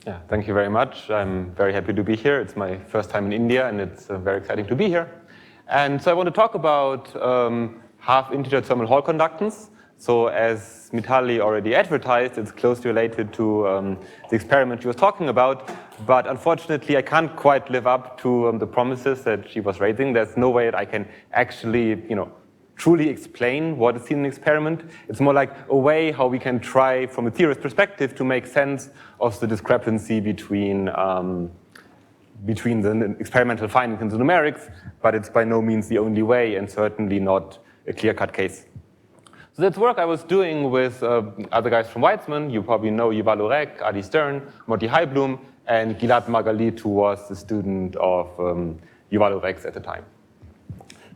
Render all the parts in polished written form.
Yeah, thank you very much. I'm very happy to be here. It's my first time in India, and it's very exciting to be here. And so I want to talk about half-integer thermal Hall conductance. So as Mrthy already advertised, it's closely related to the experiment she was talking about. But unfortunately, I can't quite live up to the promises that she was raising. There's no way that I can actually, truly explain what is seen in an experiment. It's more like a way how we can try, from a theorist perspective, to make sense of the discrepancy between the experimental findings and the numerics, but it's by no means the only way, and certainly not a clear-cut case. So that's work I was doing with other guys from Weizmann. You probably know Yuval, Adi Stern, Murthy Heiblum, and Gilad Margalit, who was the student of Yuval at the time.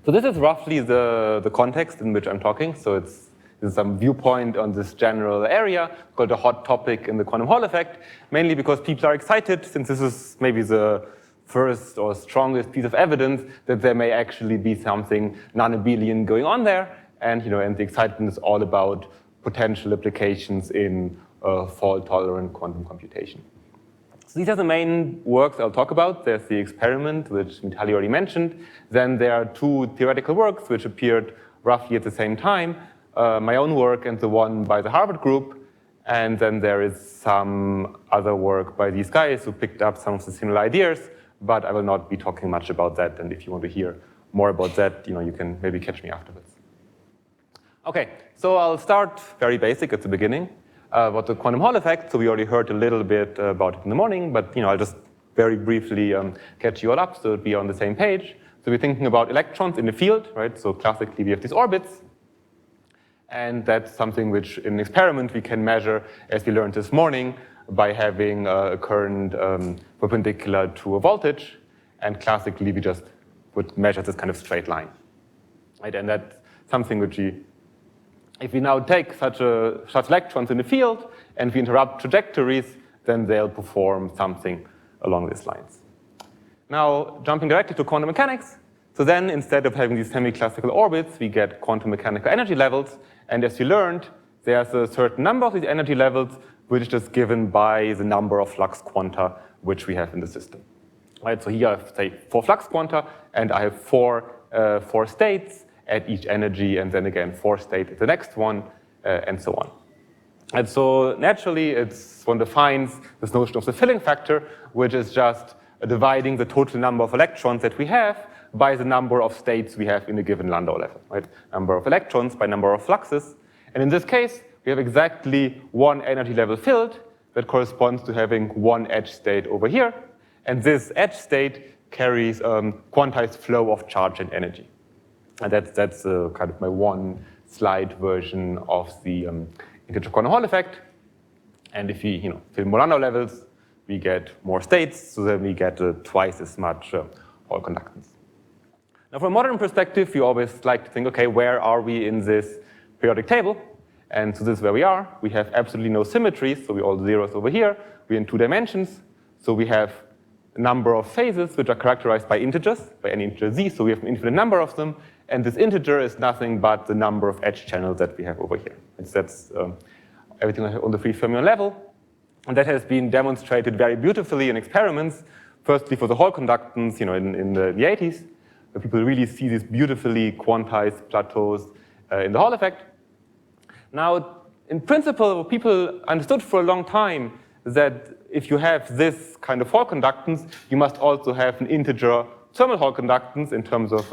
So this is roughly the context in which I'm talking. So this is some viewpoint on this general area called a hot topic in the quantum Hall effect, mainly because people are excited, since this is maybe the first or strongest piece of evidence that there may actually be something non-Abelian going on there. And, and the excitement is all about potential applications in fault-tolerant quantum computation. So these are the main works I'll talk about. There's the experiment, which Mrthy already mentioned. Then there are two theoretical works, which appeared roughly at the same time, my own work and the one by the Harvard group. And then there is some other work by these guys who picked up some of the similar ideas, but I will not be talking much about that. And if you want to hear more about that, you can maybe catch me afterwards. Okay, so I'll start very basic at the beginning. What the quantum Hall effect, so we already heard a little bit about it in the morning, but I'll just very briefly catch you all up so it'll be on the same page. So we're thinking about electrons in the field, right? So classically we have these orbits, and that's something which in an experiment we can measure, as we learned this morning, by having a current perpendicular to a voltage, and classically we just would measure this kind of straight line, right? And that's something which if we now take such electrons in the field and we interrupt trajectories, then they'll perform something along these lines. Now, jumping directly to quantum mechanics, so then instead of having these semi-classical orbits, we get quantum mechanical energy levels. And as you learned, there's a certain number of these energy levels, which is just given by the number of flux quanta which we have in the system. Right? So here I have, say, 4 flux quanta, and I have four states at each energy, and then again 4 states at the next one, and so on. And so naturally, one defines this notion of the filling factor, which is just dividing the total number of electrons that we have by the number of states we have in a given Landau level, right? Number of electrons by number of fluxes. And in this case, we have exactly 1 energy level filled that corresponds to having 1 edge state over here. And this edge state carries quantized flow of charge and energy. And that's kind of my one slide version of the integer quantum Hall effect. And if we fill more Landau levels, we get more states, so then we get twice as much Hall conductance. Now, from a modern perspective, we always like to think, okay, where are we in this periodic table? And so this is where we are. We have absolutely no symmetries, so we all zeros over here. We're in 2 dimensions, so we have a number of phases which are characterized by integers, by any integer z, so we have an infinite number of them. And this integer is nothing but the number of edge channels that we have over here. That's everything on the free fermion level. And that has been demonstrated very beautifully in experiments, firstly for the Hall conductance in the 80s, where people really see these beautifully quantized plateaus in the Hall effect. Now, in principle, people understood for a long time that if you have this kind of Hall conductance, you must also have an integer thermal Hall conductance in terms of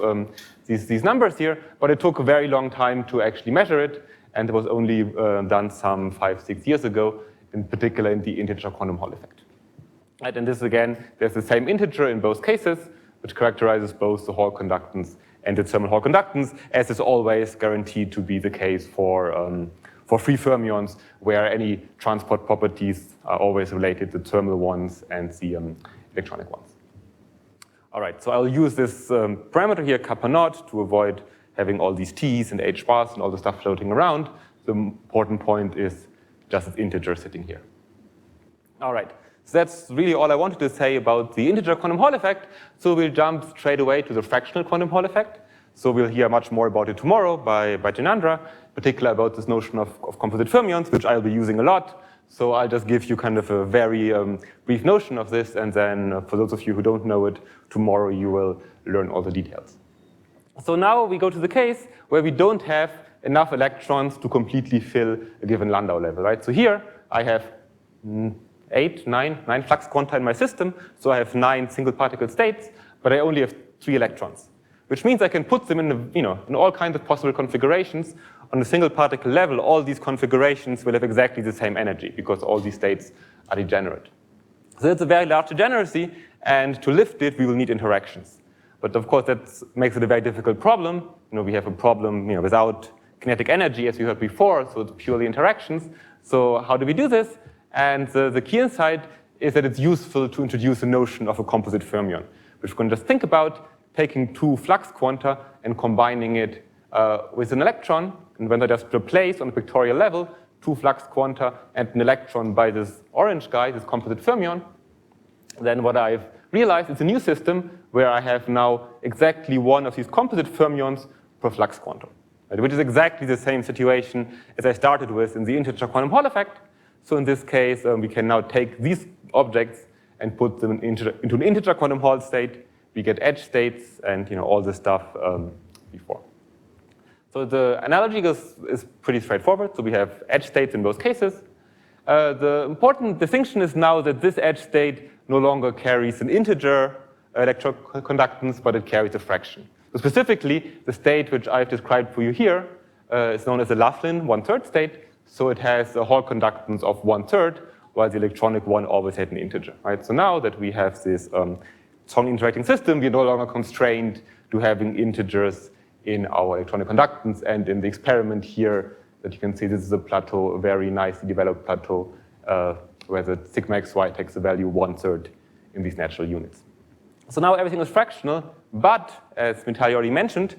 these numbers here, but it took a very long time to actually measure it, and it was only done some 5-6 years ago, in particular in the integer quantum Hall effect. Right, and this again, there's the same integer in both cases, which characterizes both the Hall conductance and the thermal Hall conductance, as is always guaranteed to be the case for free fermions, where any transport properties are always related to thermal ones and the electronic ones. All right, so I'll use this parameter here, kappa naught, to avoid having all these t's and h bars and all the stuff floating around. The important point is just this integer sitting here. All right, so that's really all I wanted to say about the integer quantum Hall effect. So we'll jump straight away to the fractional quantum Hall effect. So we'll hear much more about it tomorrow by Jinandra, particularly about this notion of composite fermions, which I'll be using a lot. So I'll just give you kind of a very brief notion of this, and then for those of you who don't know it, tomorrow you will learn all the details. So now we go to the case where we don't have enough electrons to completely fill a given Landau level, right? So here I have nine flux quanta in my system, so I have 9 single particle states, but I only have 3 electrons, which means I can put them in, in all kinds of possible configurations. On the single particle level, all these configurations will have exactly the same energy because all these states are degenerate. So it's a very large degeneracy, and to lift it, we will need interactions. But of course, that makes it a very difficult problem. We have a problem without kinetic energy, as we heard before, so it's purely interactions. So how do we do this? And the key insight is that it's useful to introduce a notion of a composite fermion, which we can just think about taking 2 flux quanta and combining it with an electron. And when I just replace on the pictorial level 2 flux quanta and an electron by this orange guy, this composite fermion, then what I've realized is a new system where I have now exactly one of these composite fermions per flux quantum, right? Which is exactly the same situation as I started with in the integer quantum Hall effect. So in this case, we can now take these objects and put them into an integer quantum Hall state. We get edge states and all this stuff before. So the analogy is pretty straightforward. So we have edge states in both cases. The important distinction is now that this edge state no longer carries an integer electroconductance, but it carries a fraction. So specifically, the state which I've described for you here is known as the Laughlin 1/3 state. So it has a Hall conductance of 1/3, while the electronic one always had an integer, right? So now that we have this strong interacting system, we're no longer constrained to having integers in our electronic conductance. And in the experiment here, that you can see, this is a plateau, a very nicely developed plateau, where the sigma xy takes the value 1/3 in these natural units. So now everything is fractional, but as Murthy already mentioned,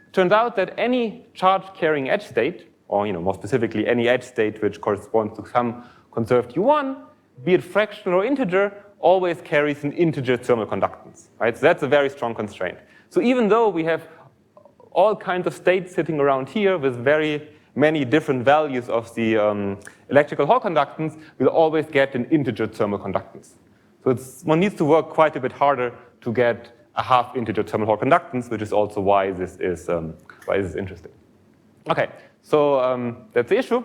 it turns out that any charge-carrying edge state, or more specifically, any edge state which corresponds to some conserved U1, be it fractional or integer, always carries an integer thermal conductance, right? So that's a very strong constraint. So even though we have all kinds of states sitting around here with very many different values of the electrical Hall conductance, we'll always get an integer thermal conductance. So one needs to work quite a bit harder to get a half integer thermal Hall conductance, which is also why this is interesting. Okay, so that's the issue.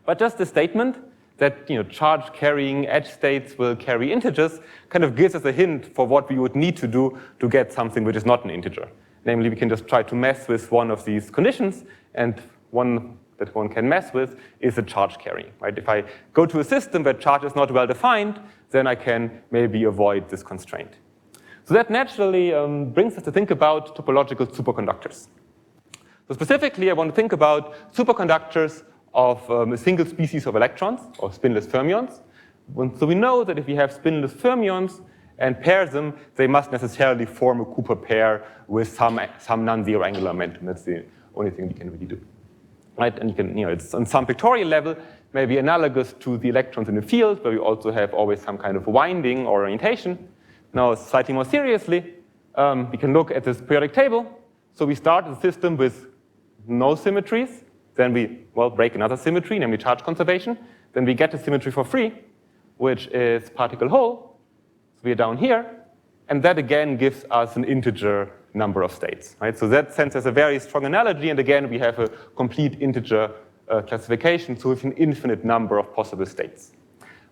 But just the statement that charge-carrying edge states will carry integers kind of gives us a hint for what we would need to do to get something which is not an integer. Namely, we can just try to mess with one of these conditions, and one that one can mess with is the charge carrying, right? If I go to a system where charge is not well defined, then I can maybe avoid this constraint. So that naturally brings us to think about topological superconductors. So specifically, I want to think about superconductors of a single species of electrons, or spinless fermions. So we know that if we have spinless fermions and pair them, they must necessarily form a Cooper pair with some non-zero angular momentum. That's the only thing we can really do, right? And you can, it's on some pictorial level, maybe analogous to the electrons in the field, where we also have always some kind of winding or orientation. Now, slightly more seriously, we can look at this periodic table. So we start the system with no symmetries. Then we, break another symmetry, namely charge conservation. Then we get a symmetry for free, which is particle hole. So we are down here. And that, again, gives us an integer number of states, right? So that sense has a very strong analogy. And again, we have a complete integer classification, so with an infinite number of possible states.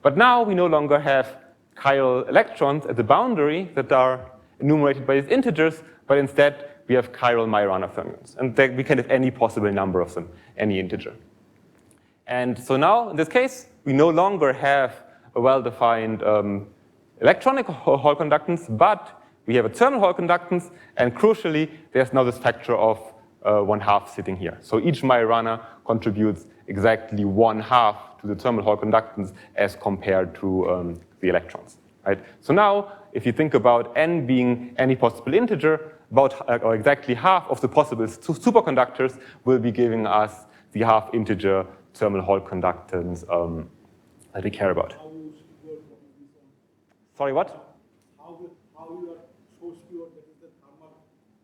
But now we no longer have chiral electrons at the boundary that are enumerated by these integers, but instead we have chiral Majorana fermions. And we can have any possible number of them, any integer. And so now, in this case, we no longer have a well-defined electronic Hall conductance, but we have a thermal Hall conductance, and crucially, there's now this factor of 1/2 sitting here. So each Majorana contributes exactly 1/2 to the thermal Hall conductance as compared to the electrons, right? So now, if you think about n being any possible integer, or exactly half of the possible superconductors will be giving us the half integer thermal Hall conductance that we care about. Sorry, what? How you are so sure that the thermal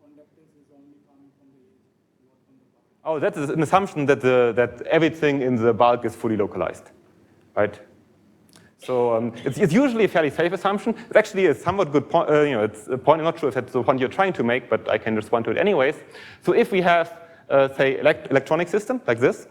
conductance is only coming from the edge, not from the bulk? Oh, that is an assumption that everything in the bulk is fully localized. right? So it's usually a fairly safe assumption. It's actually a somewhat good point. It's a point. I'm not sure if that's the one you're trying to make, but I can respond to it anyways. So if we have, say, electronic system like this,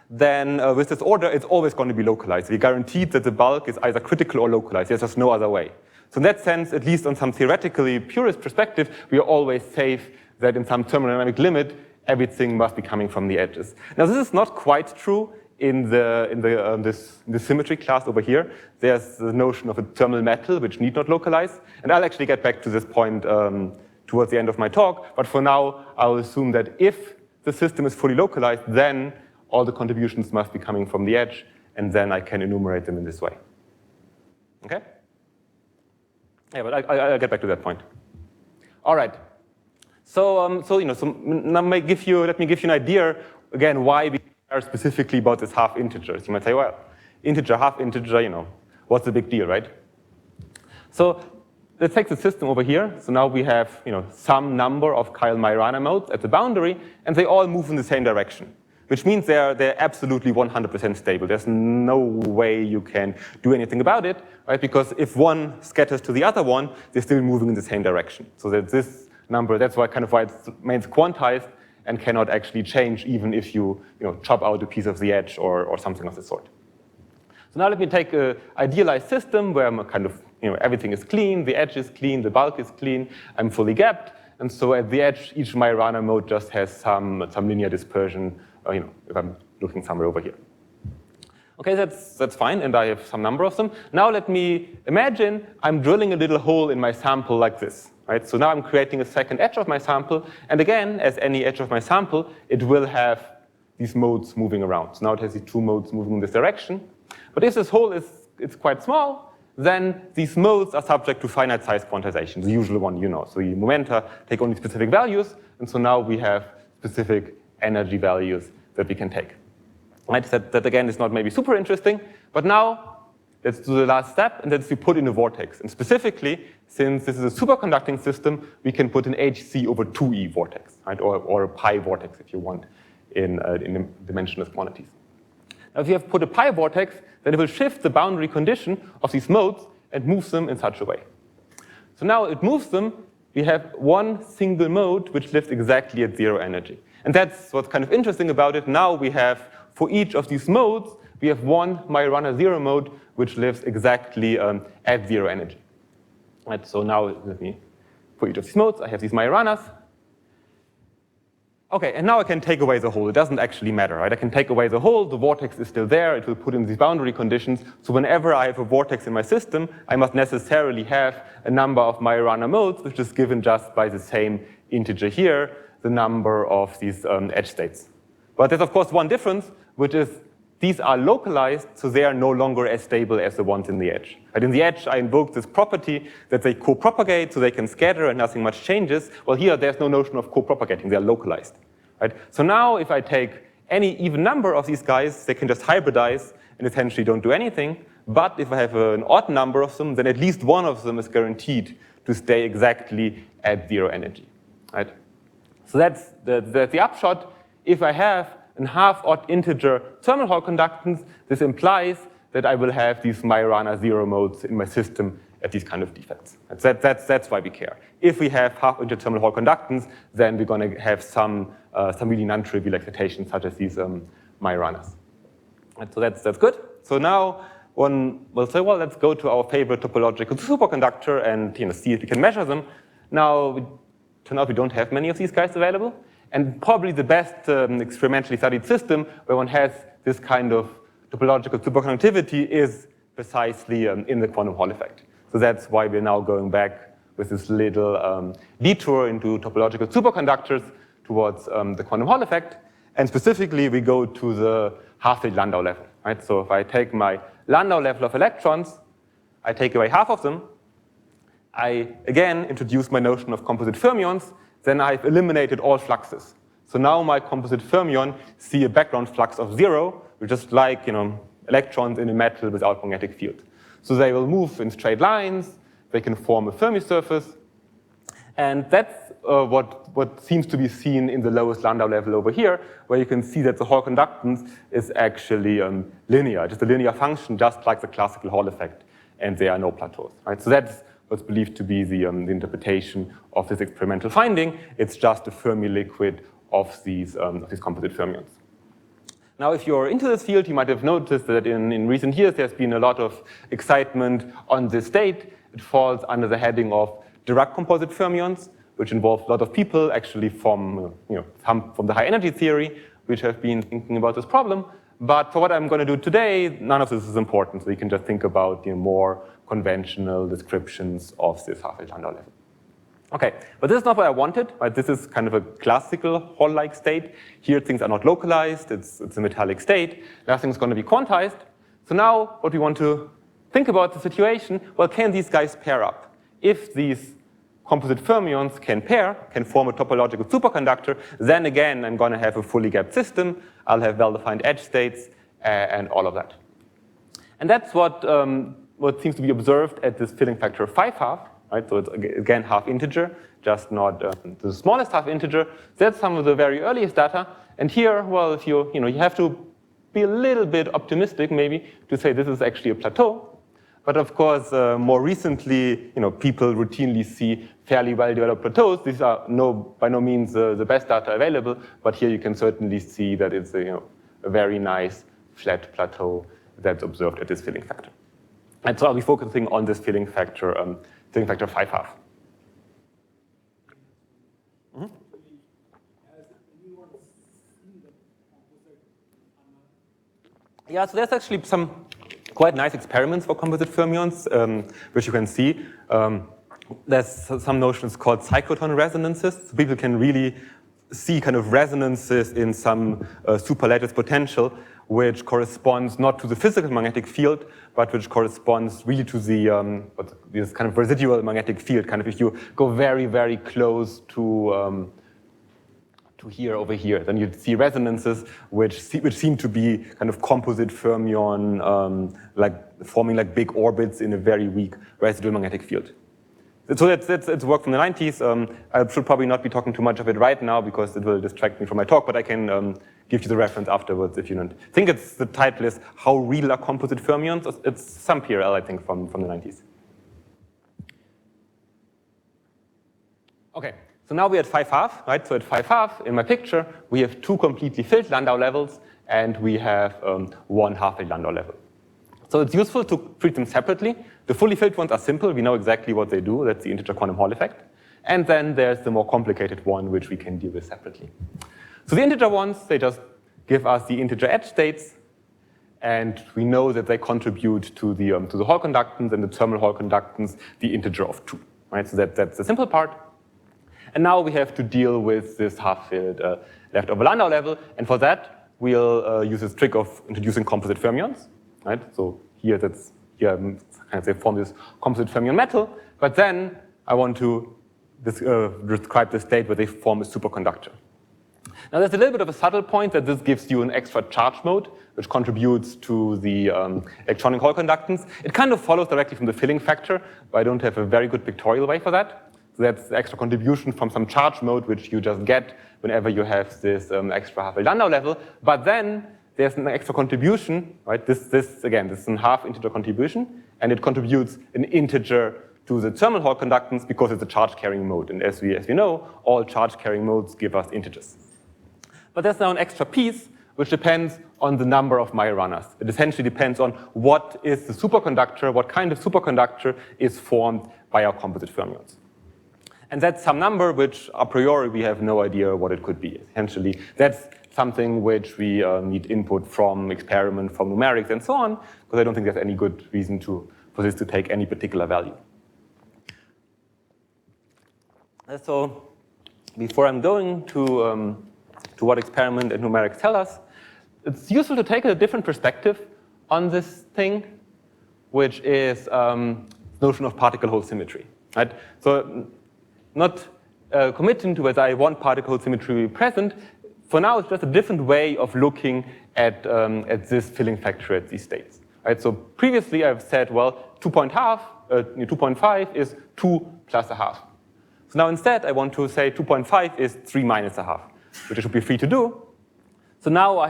then with this order, it's always going to be localized. We guaranteed that the bulk is either critical or localized. There's just no other way. So in that sense, at least on some theoretically purist perspective, we are always safe that in some thermodynamic limit, everything must be coming from the edges. Now, this is not quite true in this symmetry class over here. There's the notion of a thermal metal, which need not localize. And I'll actually get back to this point towards the end of my talk. But for now, I'll assume that if the system is fully localized, then all the contributions must be coming from the edge. And then I can enumerate them in this way. OK? Yeah, but I'll get back to that point. All right. So now let me give you an idea, again, why we care specifically about this half integers. You might say, well, integer, half integer, what's the big deal, right? So let's take the system over here. So now we have, some number of Kyle-Majorana modes at the boundary, and they all move in the same direction, which means they're absolutely 100% stable. There's no way you can do anything about it, right? Because if one scatters to the other one, they're still moving in the same direction. So that this number, that's why it remains quantized and cannot actually change even if you, chop out a piece of the edge or something of the sort. So now let me take an idealized system where I'm kind of, everything is clean, the edge is clean, the bulk is clean, I'm fully gapped, and so at the edge, each Majorana mode just has some linear dispersion, if I'm looking somewhere over here. Okay, that's fine, and I have some number of them. Now let me imagine I'm drilling a little hole in my sample like this. Right? So now I'm creating a second edge of my sample, and again, as any edge of my sample, it will have these modes moving around. So now it has these two modes moving in this direction. But if this hole is quite small, then these modes are subject to finite size quantization, the usual one, So the momenta take only specific values, and so now we have specific energy values that we can take. Right? That again is not maybe super interesting, but now let's do the last step, and that's we put in a vortex. And specifically, since this is a superconducting system, we can put an HC over 2e vortex, right? Or a pi vortex, if you want, in dimensionless quantities. Now, if you have put a pi vortex, then it will shift the boundary condition of these modes and moves them in such a way. So now it moves them. We have one single mode which lives exactly at 0 energy. And that's what's kind of interesting about it. Now we have, for each of these modes, we have one Majorana 0 mode which lives exactly at 0 energy. Right, so now let me, for each of these modes, I have these Majoranas. Okay, and now I can take away the hole. It doesn't actually matter, right? I can take away the hole, the vortex is still there, it will put in these boundary conditions. So whenever I have a vortex in my system, I must necessarily have a number of Majorana modes, which is given just by the same integer here, the number of these edge states. But there's of course one difference, which is these are localized, so they are no longer as stable as the ones in the edge. Right? In the edge, I invoke this property that they co-propagate, so they can scatter and nothing much changes. Well, here, there's no notion of co-propagating. They are localized. Right? So now, if I take any even number of these guys, they can just hybridize and essentially don't do anything. But if I have an odd number of them, then at least one of them is guaranteed to stay exactly at 0 energy. Right? So that's the upshot. If I have a half-odd integer thermal Hall conductance, this implies that I will have these Majorana 0 modes in my system at these kind of defects. That's why we care. If we have half-integer thermal Hall conductance, then we're going to have some really non-trivial excitations, such as these Majoranas. And so that's good. So now one will say, well, let's go to our favorite topological superconductor and see if we can measure them. Now, it turns out we don't have many of these guys available. And probably the best experimentally studied system where one has this kind of topological superconductivity is precisely in the quantum Hall effect. So that's why we're now going back with this little detour into topological superconductors towards the quantum Hall effect. And specifically, we go to the half-state Landau level. Right? So if I take my Landau level of electrons, I take away half of them. I, again, introduce my notion of composite fermions. Then I've eliminated all fluxes. So now my composite fermion see a background flux of 0, which is like electrons in a metal without magnetic field. So they will move in straight lines, they can form a Fermi surface, And that's what seems to be seen in the lowest Landau level over here, where you can see that the Hall conductance is actually linear, just a linear function, just like the classical Hall effect, and there are no plateaus. Right? So that's what's believed to be the interpretation of this experimental finding. It's just a Fermi liquid of these composite fermions. Now, if you're into this field, you might have noticed that in recent years there's been a lot of excitement on this state. It falls under the heading of Dirac composite fermions, which involves a lot of people actually from the high energy theory, which have been thinking about this problem. But for what I'm going to do today, none of this is important. So you can just think about more conventional descriptions of this half-L Landau level. Okay, but this is not what I wanted. Right? This is kind of a classical Hall-like state. Here things are not localized. It's a metallic state. Nothing's going to be quantized. So now what we want to think about the situation, well, can these guys pair up? If these composite fermions can pair, can form a topological superconductor, then again I'm going to have a fully gapped system. I'll have well-defined edge states and all of that. And that's what seems to be observed at this filling factor 5/2. Right? So it's again half integer, just not the smallest half integer. That's some of the very earliest data. And here, well, if you have to be a little bit optimistic maybe to say this is actually a plateau. But of course, more recently, people routinely see fairly well-developed plateaus. These are by no means the best data available, but here you can certainly see that it's a very nice flat plateau that's observed at this filling factor. And so I'll be focusing on this filling factor 5/2. Mm-hmm. Yeah, so there's actually some quite nice experiments for composite fermions, which you can see. There's some notions called cyclotron resonances. So people can really see kind of resonances in some superlattice potential, which corresponds not to the physical magnetic field, but which corresponds really to this kind of residual magnetic field. Kind of if you go very, very close to here over here, then you'd see resonances which seem to be kind of composite fermion, forming like big orbits in a very weak residual magnetic field. So it's work from the 90s. I should probably not be talking too much of it right now because it will distract me from my talk, but I can give you the reference afterwards if you don't. I think the title is How Real Are Composite Fermions? It's some PRL, I think, from the 90s. Okay, so now we're at 5/2, right? So at 5/2, in my picture, we have two completely filled Landau levels, and we have one half-filled Landau level. So it's useful to treat them separately. The fully filled ones are simple. We know exactly what they do. That's the integer quantum Hall effect. And then there's the more complicated one, which we can deal with separately. So the integer ones, they just give us the integer edge states. And we know that they contribute to the Hall conductance, and the thermal Hall conductance, the integer of 2. Right? So that's the simple part. And now we have to deal with this half-filled leftover Landau level. And for that, we'll use this trick of introducing composite fermions. Right? So here they form this composite fermion metal. But then I want to describe the state where they form a superconductor. Now there's a little bit of a subtle point that this gives you an extra charge mode, which contributes to the electronic Hall conductance. It kind of follows directly from the filling factor, but I don't have a very good pictorial way for that. So that's the extra contribution from some charge mode, which you just get whenever you have this extra half-L Landau level. But then there's an extra contribution, right? This is a half integer contribution, and it contributes an integer to the thermal Hall conductance because it's a charge-carrying mode. And as we know, all charge-carrying modes give us integers. But there's now an extra piece, which depends on the number of Majoranas. It essentially depends on what is the superconductor, what kind of superconductor is formed by our composite fermions. And that's some number which, a priori, we have no idea what it could be. Essentially, that's something which we need input from experiment, from numerics, and so on, because I don't think there's any good reason for this to take any particular value. So before I'm going to what experiment and numerics tell us, it's useful to take a different perspective on this thing, which is the notion of particle-hole symmetry. Right? So not committing to whether I want particle-hole symmetry to be present. For now, it's just a different way of looking at this filling factor at these states. Right? So previously, I've said, well, 2.5 is 2 plus a half. So now instead, I want to say 2.5 is 3 minus a half, which I should be free to do. So now I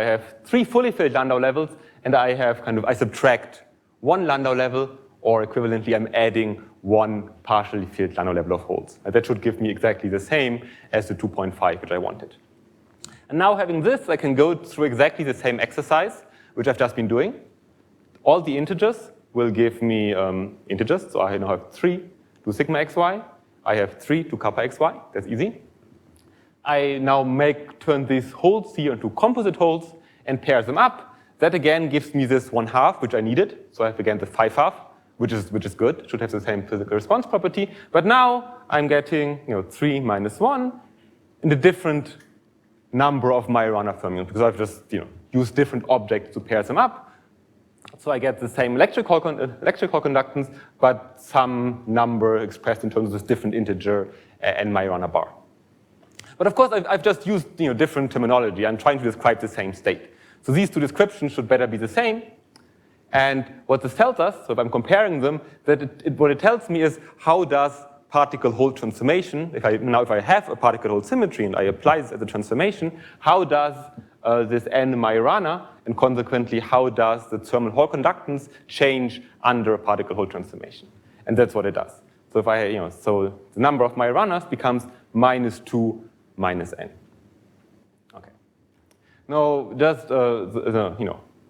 have 3 fully filled Landau levels, and I subtract 1 Landau level, or equivalently, I'm adding 1 partially filled Landau level of holes. And that should give me exactly the same as the 2.5, which I wanted. And now having this, I can go through exactly the same exercise, which I've just been doing. All the integers will give me integers. So I now have 3 to sigma xy. I have 3 to kappa xy. That's easy. I now turn these holes here into composite holes and pair them up. That again gives me this 1/2, which I needed. So I have again the 5/2, which is good. Should have the same physical response property. But now I'm getting 3 minus 1 in a different number of Majorana fermions, because I've just used different objects to pair them up. So I get the same electrical conductance, but some number expressed in terms of this different integer and Majorana bar. But of course, I've just used different terminology. I'm trying to describe the same state. So these two descriptions should better be the same. And what this tells us, so if I'm comparing them, what it tells me is how does particle-hole transformation, if I have a particle-hole symmetry and I apply this as a transformation, how does this n Majorana, and consequently how does the thermal Hall conductance change under a particle-hole transformation? And that's what it does. So if so the number of Majoranas becomes -2 minus n. Okay. Now just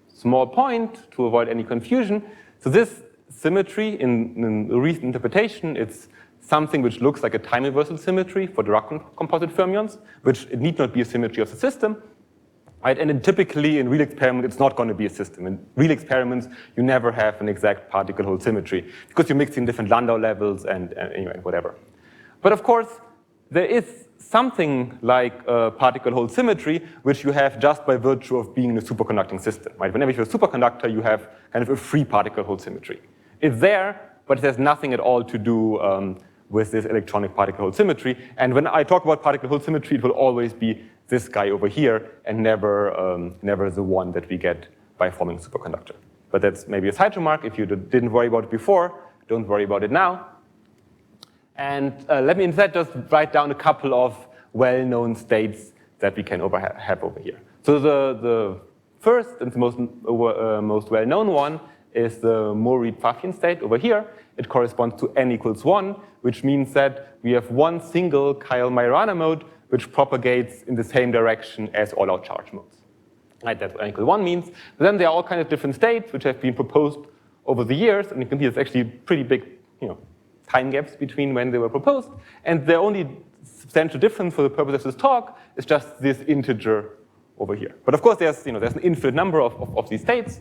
small point to avoid any confusion. So this symmetry in recent interpretation, it's something which looks like a time reversal symmetry for Dirac composite fermions, which it need not be a symmetry of the system. Right? And typically in real experiment, it's not going to be a system. In real experiments, you never have an exact particle-hole symmetry because you're mixing different Landau levels and whatever. But of course, there is something like a particle-hole symmetry, which you have just by virtue of being in a superconducting system. Right? Whenever you're a superconductor, you have kind of a free particle-hole symmetry. It's there, but it has nothing at all to do with this electronic particle-hole symmetry. And when I talk about particle-hole symmetry, it will always be this guy over here and never the one that we get by forming a superconductor. But that's maybe a side remark. If you didn't worry about it before, don't worry about it now. And let me instead just write down a couple of well-known states that we can have over here. So the first and the most well-known one is the Moore-Reed-Pfaffian state over here. It corresponds to n equals 1, which means that we have one single Kyle-Majorana mode which propagates in the same direction as all our charge modes. Right, that's what n equals 1 means. But then there are all kinds of different states which have been proposed over the years, and you can see there's actually pretty big time gaps between when they were proposed. And the only substantial difference for the purpose of this talk is just this integer over here. But of course, there's an infinite number of these states.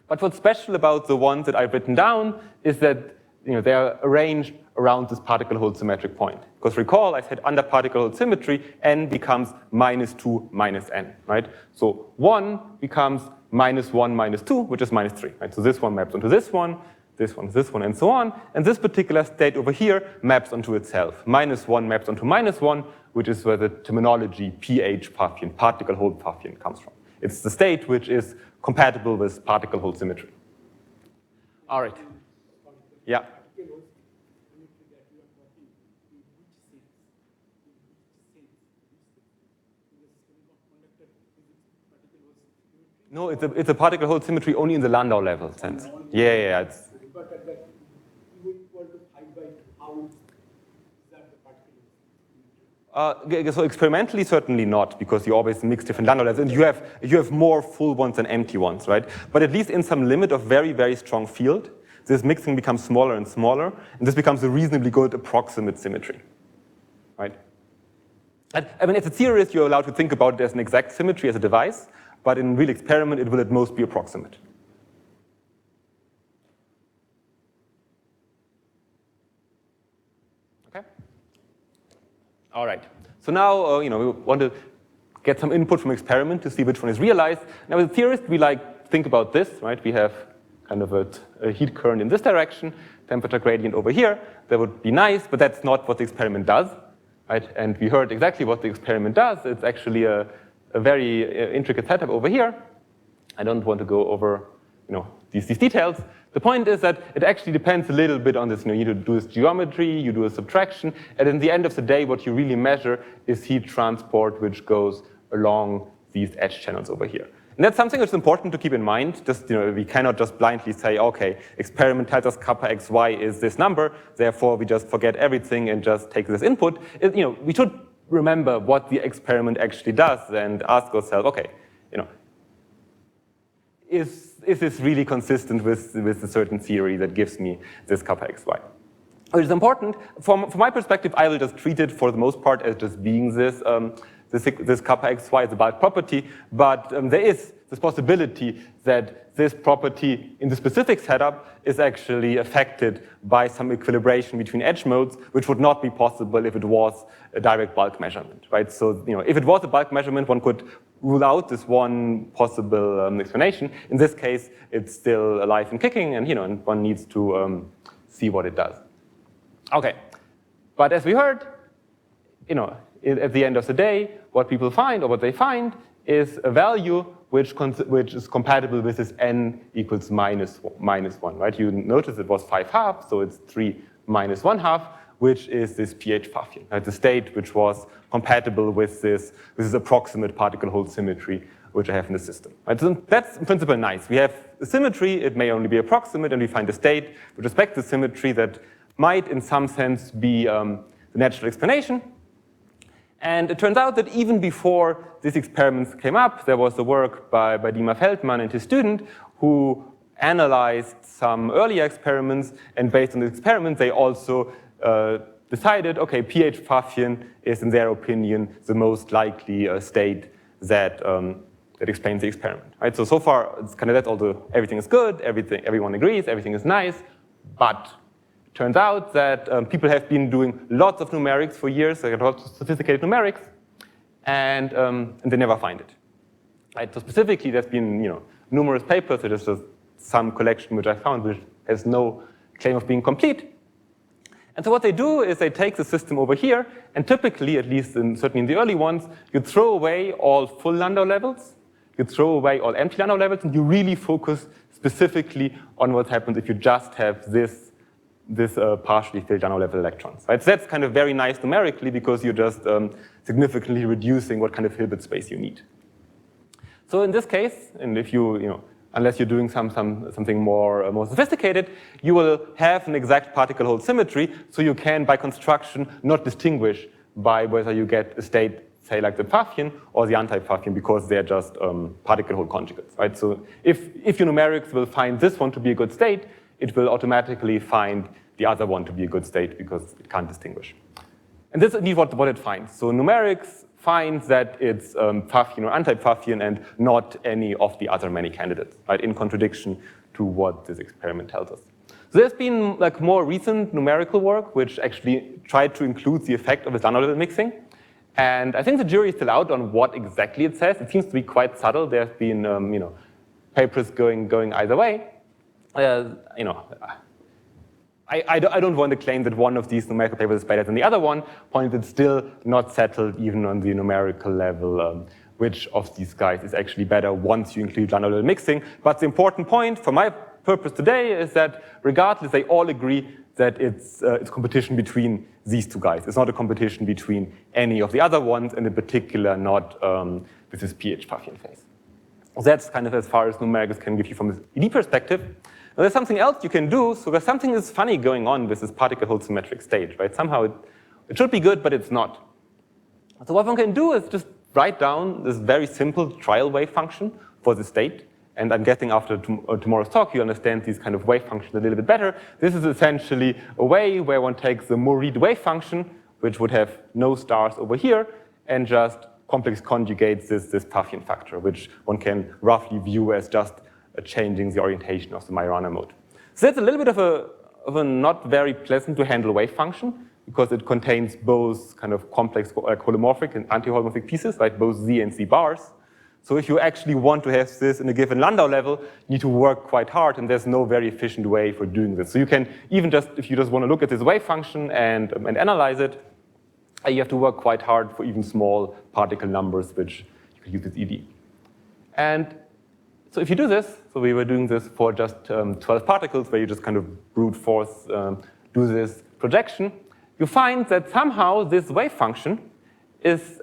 But what's special about the ones that I've written down is that they are arranged around this particle-hole symmetric point. Because recall, I said under particle-hole symmetry, n becomes -2 minus n, right? So 1 becomes -1 minus 2, which is -3, right? So this one maps onto this one, this one, and so on. And this particular state over here maps onto itself. -1 maps onto -1, which is where the terminology pH-Pfaffian, particle-hole Pfaffian, comes from. It's the state which is compatible with particle-hole symmetry. All right. Yeah. No, it's a particle-hole symmetry only in the Landau level sense. Yeah. It's But at that equal to pi by 2, how is that the particle? So experimentally, certainly not, because you always mix different Landau levels, and you have more full ones than empty ones, right? But at least in some limit of very, very strong field, this mixing becomes smaller and smaller, and this becomes a reasonably good approximate symmetry, right? And, I mean, as a theorist, you're allowed to think about it as an exact symmetry as a device, but in real experiment, it will at most be approximate. Okay. All right. So now, we want to get some input from experiment to see which one is realized. Now, as a theorist, we think about this, right? We have kind of a heat current in this direction, temperature gradient over here. That would be nice, but that's not what the experiment does, right? And we heard exactly what the experiment does. It's actually a very intricate setup over here. I don't want to go over these details. The point is that it actually depends a little bit on this. You need to do this geometry, you do a subtraction, and in the end of the day, what you really measure is heat transport, which goes along these edge channels over here. And that's something that's important to keep in mind. Just, we cannot just blindly say, okay, experiment tells us kappa xy is this number, therefore we just forget everything and just take this input. We should remember what the experiment actually does and ask ourselves, okay, is this really consistent with a certain theory that gives me this kappa xy? Which is important. From my perspective, I will just treat it for the most part as just being this kappa xy is a bulk property, but there is this possibility that this property in the specific setup is actually affected by some equilibration between edge modes, which would not be possible if it was a direct bulk measurement, right? So, if it was a bulk measurement, one could rule out this one possible explanation. In this case, it's still alive and kicking, and and one needs to see what it does. Okay, but as we heard, at the end of the day, what people find, or what they find, is a value which is compatible with this n equals minus 1, right? You notice it was 5/2, so it's 3 minus 1/2, which is this pH Pfaffian, right? The state which was compatible with this approximate particle-hole symmetry which I have in the system. Right? So that's in principle nice. We have a symmetry, it may only be approximate, and we find a state with respect to symmetry that might in some sense be the natural explanation. And it turns out that even before these experiments came up, there was a work by Dima Feldman and his student who analyzed some earlier experiments, and based on the experiment, they also decided, okay, pH Pfaffian is, in their opinion, the most likely state that explains the experiment. Right? So far, it's kind of that. Everything is good, everyone agrees, everything is nice, but it turns out that people have been doing lots of numerics for years, they have lots of sophisticated numerics, and they never find it. Right? So specifically, there's been numerous papers. There's just some collection which I found which has no claim of being complete. And so what they do is they take the system over here, and typically, at least certainly in the early ones, you throw away all full Landau levels, you throw away all empty Landau levels, and you really focus specifically on what happens if you just have this partially filled Landau level electrons. Right? So that's kind of very nice numerically because you're just significantly reducing what kind of Hilbert space you need. So in this case, and if unless you're doing something more sophisticated, you will have an exact particle-hole symmetry, so you can, by construction, not distinguish by whether you get a state, say, like the Pfaffian or the anti-Pfaffian, because they're just particle-hole conjugates, right? So if your numerics will find this one to be a good state, it will automatically find the other one to be a good state because it can't distinguish. And this is indeed what it finds. So numerics finds that it's Pfaffian or anti-Pfaffian and not any of the other many candidates, right, in contradiction to what this experiment tells us. So there's been more recent numerical work which actually tried to include the effect of this Landau level mixing. And I think the jury is still out on what exactly it says. It seems to be quite subtle. There have been papers going either way. I don't want to claim that one of these numerical papers is better than the other one. Point, it's still not settled even on the numerical level which of these guys is actually better once you include Landau level mixing. But the important point for my purpose today is that regardless, they all agree that it's competition between these two guys. It's not a competition between any of the other ones, and in particular not with this pH Pfaffian phase. So that's kind of as far as numerics can give you from this ED perspective. Now, there's something else you can do, so there's something is funny going on with this particle-hole symmetric state, right? Somehow it should be good, but it's not. So what one can do is just write down this very simple trial wave function for the state. And I'm guessing after tomorrow's talk, you understand these kind of wave functions a little bit better. This is essentially a way where one takes the Murthy wave function, which would have no stars over here, and just complex conjugates this Pfaffian factor, which one can roughly view as just changing the orientation of the Majorana mode. So that's a little bit of a not very pleasant to handle wave function, because it contains both kind of complex holomorphic and anti-holomorphic pieces, like both Z and Z bars. So if you actually want to have this in a given Landau level, you need to work quite hard, and there's no very efficient way for doing this. So you can even just, if you just want to look at this wave function and analyze it, you have to work quite hard for even small particle numbers, which you can use with ED. And So if you do this, so we were doing this for just 12 particles, where you just kind of brute force do this projection, you find that somehow this wave function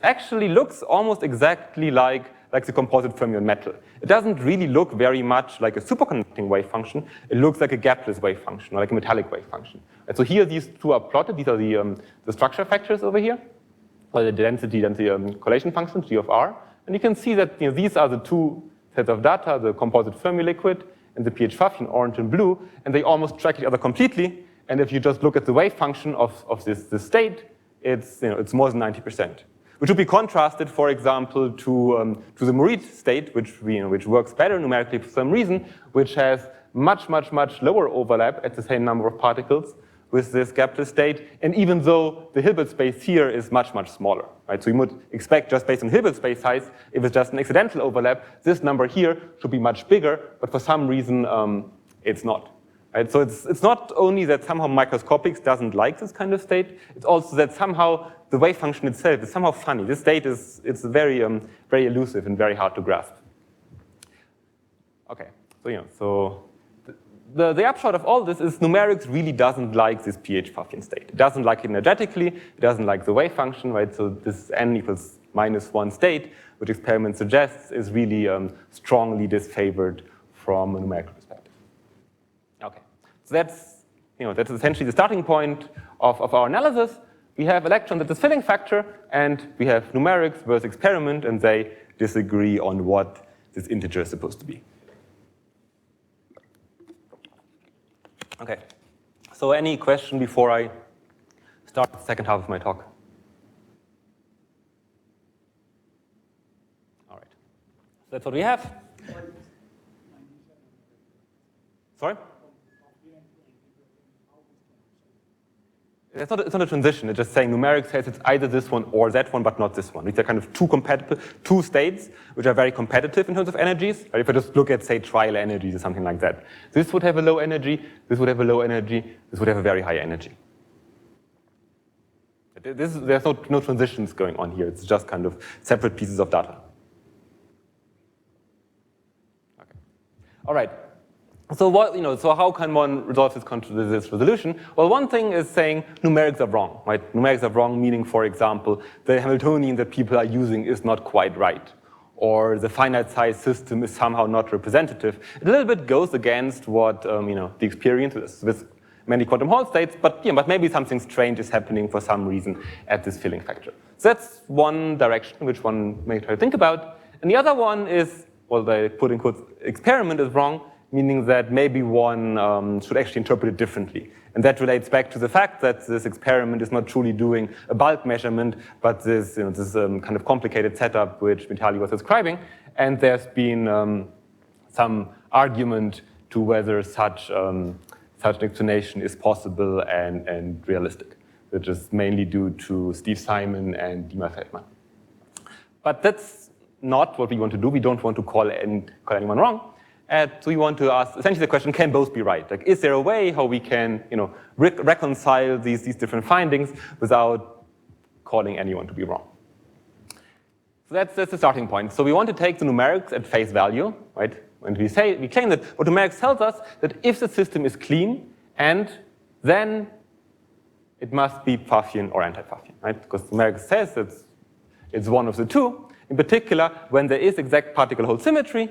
actually looks almost exactly like the composite fermion metal. It doesn't really look very much like a superconducting wave function. It looks like a gapless wave function, or like a metallic wave function. And so here these two are plotted. These are the structure factors over here, or the density correlation functions, G of R. And you can see that these are the two sets of data, the composite Fermi liquid and the pH Pfaff in orange and blue, and they almost track each other completely. And if you just look at the wave function of this state, it's more than 90%. Which would be contrasted, for example, to the Murthy state, which works better numerically for some reason, which has much lower overlap at the same number of particles with this gapless state. And even though the Hilbert space here is much smaller, right? So you would expect, just based on Hilbert space size, if it's just an accidental overlap, this number here should be much bigger, but for some reason it's not. Right? So it's not only that somehow microscopics doesn't like this kind of state, it's also that somehow the wave function itself is somehow funny. This state it's very elusive and very hard to grasp. Okay, so the upshot of all this is numerics really doesn't like this pH Pfaffian state. It doesn't like it energetically, it doesn't like the wave function, right? So this n equals -1 state, which experiment suggests is really strongly disfavored from a numerical perspective. Okay, so that's essentially the starting point of our analysis. We have electrons at this filling factor, and we have numerics versus experiment, and they disagree on what this integer is supposed to be. Okay, so any question before I start the second half of my talk? All right, so that's what we have. Sorry? It's not a transition, it's just saying numerics says it's either this one or that one, but not this one. These are kind of two states which are very competitive in terms of energies. Right? If I just look at, say, trial energies or something like that. This would have a low energy, this would have a low energy, this would have a very high energy. There's no transitions going on here, it's just kind of separate pieces of data. Okay. All right. So so how can one resolve this resolution? Well, one thing is saying numerics are wrong, right? Numerics are wrong, meaning, for example, the Hamiltonian that people are using is not quite right, or the finite size system is somehow not representative. It a little bit goes against what the experience with many quantum Hall states, but maybe something strange is happening for some reason at this filling factor. So that's one direction which one may try to think about. And the other one is, well, the quote-unquote experiment is wrong, meaning that maybe one should actually interpret it differently. And that relates back to the fact that this experiment is not truly doing a bulk measurement, but this kind of complicated setup which Vitaly was describing. And there's been some argument to whether such an explanation is possible and realistic, which is mainly due to Steve Simon and Dima Feldman. But that's not what we want to do. We don't want to call anyone wrong. So we want to ask, essentially the question, can both be right? Like, is there a way how we can, reconcile these different findings without calling anyone to be wrong? So that's the starting point. So we want to take the numerics at face value, right? And we claim that what numerics tells us that if the system is clean, and then it must be Pfaffian or anti-Pfaffian, right? Because numerics says that it's one of the two. In particular, when there is exact particle-hole symmetry,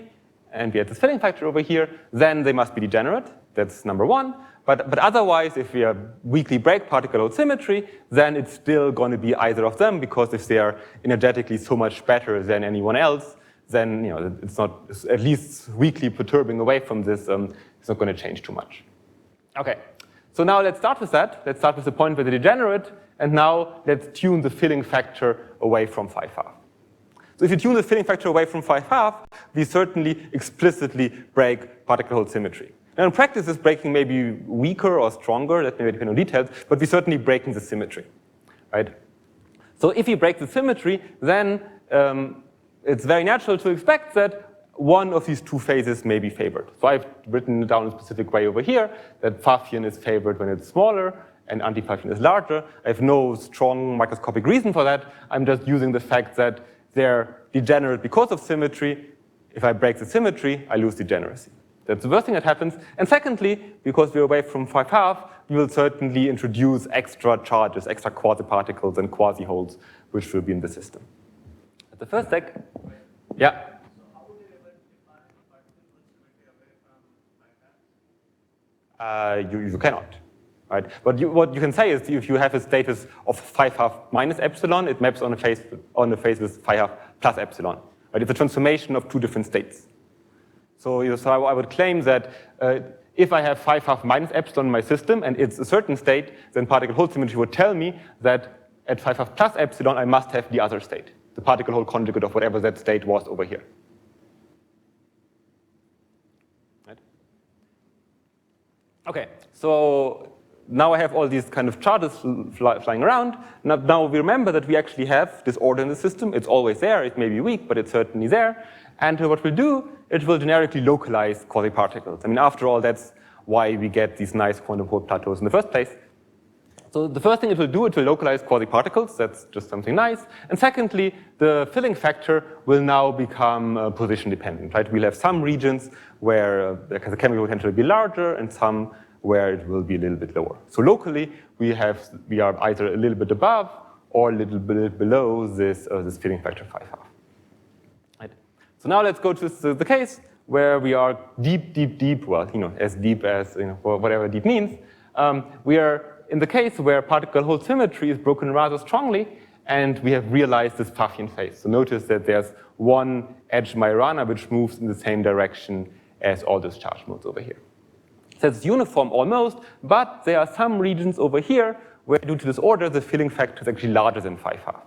and we have this filling factor over here, then they must be degenerate. That's number one. But otherwise, if we have weakly break particle-hole symmetry, then it's still going to be either of them, because if they are energetically so much better than anyone else, then it's not, at least weakly perturbing away from this, it's not going to change too much. Okay, so now let's start with that. Let's start with the point where they're degenerate, and now let's tune the filling factor away from 5/2. So if you tune the filling factor away from 5/2, we certainly explicitly break particle-hole symmetry. Now in practice, this breaking may be weaker or stronger, that may depend on details, but we're certainly breaking the symmetry, right? So if you break the symmetry, then it's very natural to expect that one of these two phases may be favored. So I've written it down in a specific way over here, that Pfaffian is favored when it's smaller, and anti-Pfaffian is larger. I have no strong microscopic reason for that. I'm just using the fact that they're degenerate because of symmetry. If I break the symmetry, I lose degeneracy. That's the first thing that happens. And secondly, because we're away from 5½ we will certainly introduce extra charges, extra quasi-particles and quasi-holes, which will be in the system. At the first sec, yeah? So how would you ever define particle symmetry away from 5½? You cannot, right? But what you can say is if you have a status of 5½ minus epsilon, it maps on a phase with 5½ plus epsilon. Right? It's a transformation of two different states. So I would claim that if I have 5½ minus epsilon in my system and it's a certain state, then particle hole symmetry would tell me that at 5½ plus epsilon I must have the other state, the particle hole conjugate of whatever that state was over here. Right? Okay, so now I have all these kind of charges flying around. Now we remember that we actually have disorder in the system. It's always there. It may be weak, but it's certainly there. And what we'll do, it will generically localize quasi-particles. I mean, after all, that's why we get these nice quantum hole plateaus in the first place. So the first thing it will do, it will localize quasi-particles. That's just something nice. And secondly, the filling factor will now become position dependent. Right? We'll have some regions where the chemical potential will be larger and some where it will be a little bit lower. So locally, we are either a little bit above or a little bit below this filling factor 5½. Right? So now let's go to the case where we are deep, well, as deep as, whatever deep means. We are in the case where particle hole symmetry is broken rather strongly, and we have realized this Pfaffian phase. So notice that there's one edge Majorana which moves in the same direction as all those charge modes over here. So it's uniform almost, but there are some regions over here where, due to this order, the filling factor is actually larger than 5½.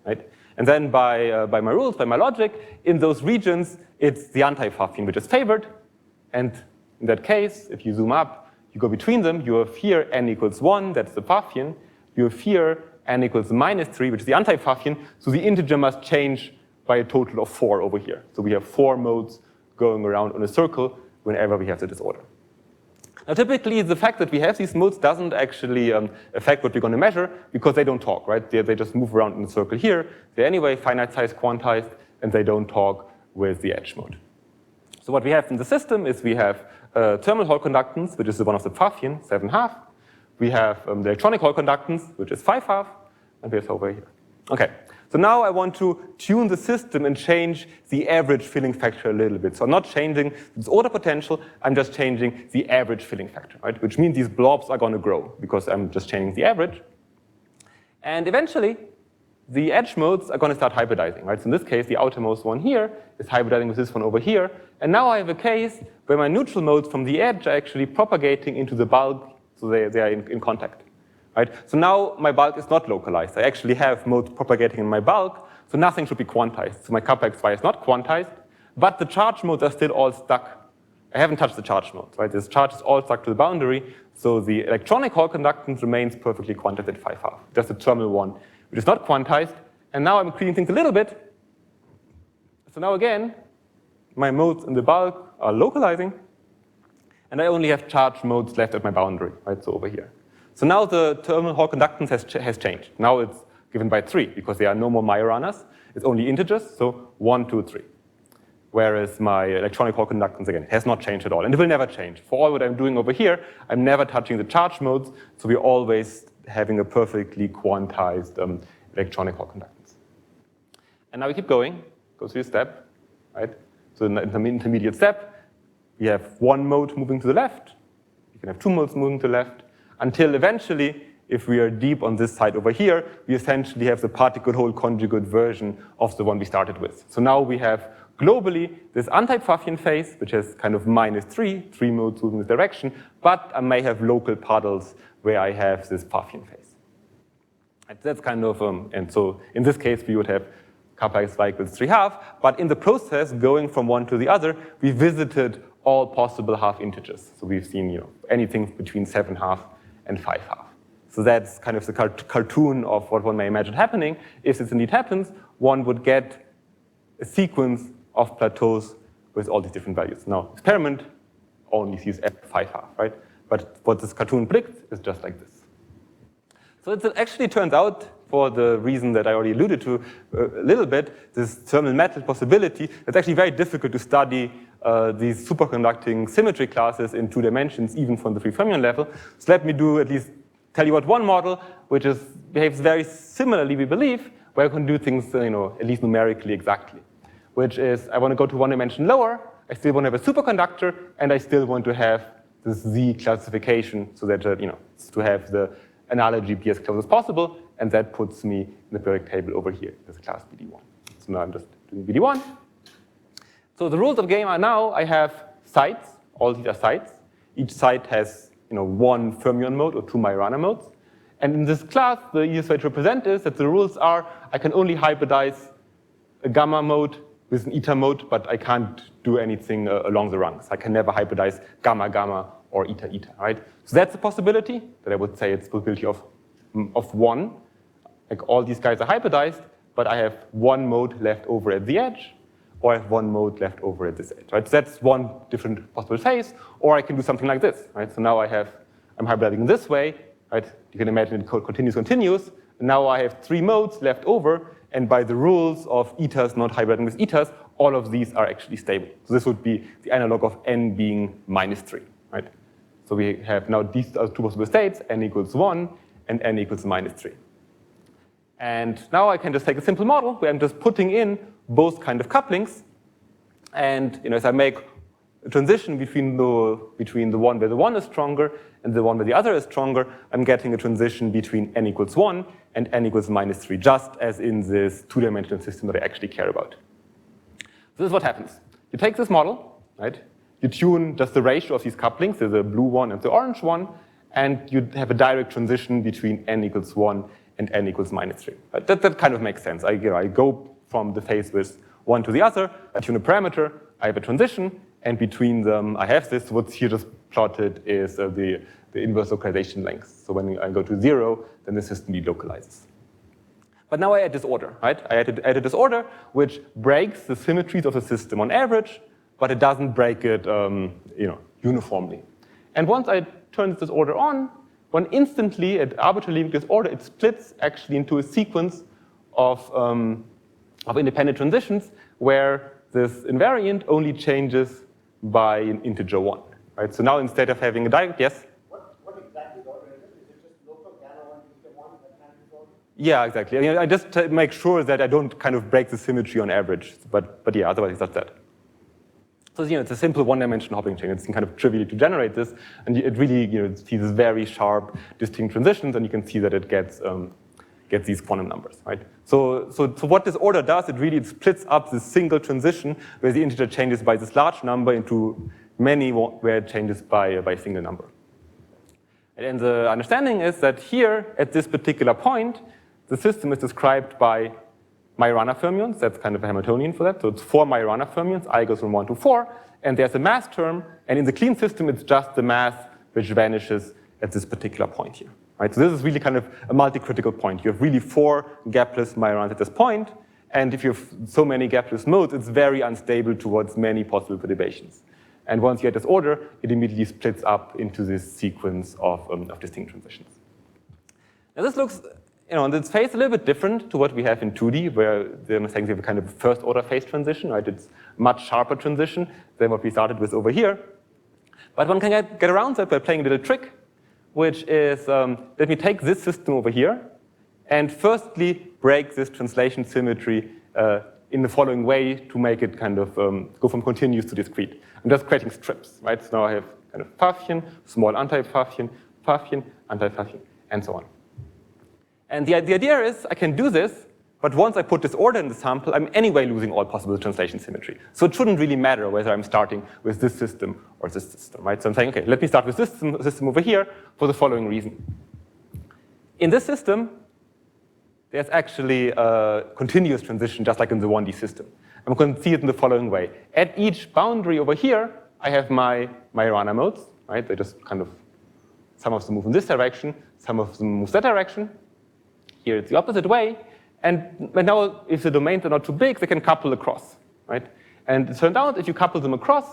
Right? And then by my rules, by my logic, in those regions, it's the anti-Pfaffian which is favored. And in that case, if you zoom up, you go between them, you have here n equals 1, that's the Pfaffian. You have here n equals -3, which is the anti-Pfaffian. So the integer must change by a total of 4 over here. So we have 4 modes going around on a circle whenever we have the disorder. Now, typically, the fact that we have these modes doesn't actually affect what we're going to measure because they don't talk, right? They just move around in the circle here. They're anyway finite size quantized, and they don't talk with the edge mode. So what we have in the system is we have thermal Hall conductance, which is the one of the Pfaffian, 7½. We have the electronic Hall conductance, which is 5½ and we have over here. Okay, so now I want to tune the system and change the average filling factor a little bit. So I'm not changing this order potential, I'm just changing the average filling factor, right? Which means these blobs are going to grow because I'm just changing the average. And eventually, the edge modes are going to start hybridizing, right? So in this case, the outermost one here is hybridizing with this one over here. And now I have a case where my neutral modes from the edge are actually propagating into the bulk, so they are in contact, right? So now my bulk is not localized. I actually have modes propagating in my bulk, so nothing should be quantized. So my kappa xy is not quantized, but the charge modes are still all stuck. I haven't touched the charge modes, right? This charge is all stuck to the boundary, so the electronic Hall conductance remains perfectly quantized at 5½. Just the thermal one, which is not quantized. And now I'm cleaning things a little bit. So now again, my modes in the bulk are localizing, and I only have charge modes left at my boundary, right? So over here. So now the thermal Hall conductance has changed. Now it's given by 3 because there are no more Majoranas. It's only integers, so 1, 2, 3. Whereas my electronic Hall conductance, again, has not changed at all, and it will never change. For all what I'm doing over here, I'm never touching the charge modes, so we're always having a perfectly quantized electronic Hall conductance. And now we keep going, go through a step, right? So in the intermediate step, we have one mode moving to the left, you can have 2 modes moving to the left, until eventually, if we are deep on this side over here, we essentially have the particle hole conjugate version of the one we started with. So now we have globally this anti-Pfaffian phase, which has kind of -3 modes moving in this direction, but I may have local puddles where I have this Pfaffian phase. And that's kind of, and so in this case, we would have kappa xy equals 3½ but in the process, going from one to the other, we visited all possible half integers. So we've seen, anything between 7½ and 5½. So that's kind of the cartoon of what one may imagine happening. If this indeed happens, one would get a sequence of plateaus with all these different values. Now, experiment only sees f5½, right? But what this cartoon predicts is just like this. So it actually turns out for the reason that I already alluded to a little bit, this thermal metal possibility. It's actually very difficult to study these superconducting symmetry classes in 2 dimensions, even from the free fermion level. So let me tell you about one model, which behaves very similarly, we believe, where I can do things, at least numerically exactly. Which is, I want to go to 1 dimension lower, I still want to have a superconductor, and I still want to have this Z classification, so that, to have the analogy be as close as possible, and that puts me in the periodic table over here as class BD1. So now I'm just doing BD1. So the rules of the game are now I have sites, all these are sites. Each site has 1 fermion mode or 2 Majorana modes. And in this class, the easiest way to represent is that the rules are I can only hybridize a gamma mode with an eta mode, but I can't do anything along the rungs. I can never hybridize gamma gamma or eta eta, right? So that's a possibility, that I would say it's a possibility of 1. Like all these guys are hybridized, but I have 1 mode left over at the edge, or I have 1 mode left over at this edge, right? So that's one different possible phase, or I can do something like this, right? So now I'm hybridizing this way, right? You can imagine it continuous, and now I have 3 modes left over, and by the rules of etas not hybridizing with etas, all of these are actually stable. So this would be the analog of n being -3, right? So we have now these are 2 possible states, n equals 1 and n equals -3. And now I can just take a simple model where I'm just putting in both kind of couplings. And as I make a transition between the one where the one is stronger and the one where the other is stronger, I'm getting a transition between n equals 1 and n equals -3, just as in this 2-dimensional system that I actually care about. So this is what happens. You take this model, right? You tune just the ratio of these couplings, so the blue one and the orange one, and you have a direct transition between n equals 1 and n equals -3. Right? That kind of makes sense. I go from the phase with one to the other, I tune a parameter, I have a transition, and between them I have this. What's here just plotted is the inverse localization length. So when I go to 0, then the system delocalizes. But now I add disorder, right? I added disorder, which breaks the symmetries of the system on average, but it doesn't break it uniformly. And once I turn this disorder on, when instantly, at arbitrarily disorder, it splits actually into a sequence of independent transitions where this invariant only changes by an integer 1. Right? So now instead of having a direct, yes? What exact disorder is it? Is it just local gamma 1, beta 1, that kind of disorder? Yeah, exactly. I just make sure that I don't kind of break the symmetry on average. But yeah, otherwise it's not that. So it's a simple 1-dimensional hopping chain. It's kind of trivial to generate this, and it really sees these very sharp, distinct transitions, and you can see that it gets these quantum numbers, right? So what this order does, it splits up this single transition where the integer changes by this large number into many where it changes by a single number. And the understanding is that here, at this particular point, the system is described by Majorana fermions. That's kind of a Hamiltonian for that. So it's 4 Majorana fermions, I goes from 1 to 4, and there's a mass term, and in the clean system, it's just the mass which vanishes at this particular point here. Right? So this is really kind of a multi-critical point. You have really 4 gapless Majorans at this point, and if you have so many gapless modes, it's very unstable towards many possible perturbations. And once you get this order, it immediately splits up into this sequence of distinct transitions. Now this looks, in this phase a little bit different to what we have in 2D, where they're saying we have a kind of first-order phase transition, right? It's much sharper transition than what we started with over here. But one can get around that by playing a little trick, which is, let me take this system over here, and firstly break this translation symmetry in the following way to make it kind of go from continuous to discrete. I'm just creating strips, right? So now I have kind of Pfäffchen, small anti-Pfäffchen, Pfäffchen, anti-Pfäffchen, and so on. And the idea is I can do this, but once I put this order in the sample, I'm anyway losing all possible translation symmetry. So it shouldn't really matter whether I'm starting with this system or this system, right? So I'm saying, okay, let me start with this system over here for the following reason. In this system, there's actually a continuous transition, just like in the 1D system. I'm going to see it in the following way. At each boundary over here, I have my Majorana modes, right? They just kind of, some of them move in this direction, some of them move that direction. Here it's the opposite way. And now, if the domains are not too big, they can couple across, right? And it turned out, if you couple them across,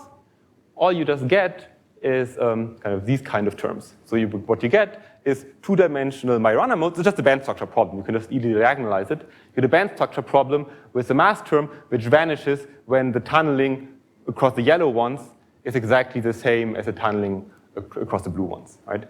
all you just get is kind of these kind of terms. So what you get is two-dimensional Majorana modes. It's just a band structure problem. You can just easily diagonalize it. You get a band structure problem with the mass term which vanishes when the tunneling across the yellow ones is exactly the same as the tunneling across the blue ones, right?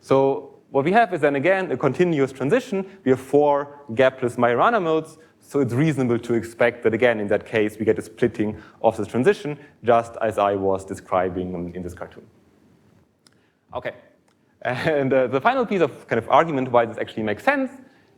So what we have is then again a continuous transition. We have 4 gapless Majorana modes, so it's reasonable to expect that again in that case we get a splitting of this transition, just as I was describing in this cartoon. Okay, and the final piece of kind of argument why this actually makes sense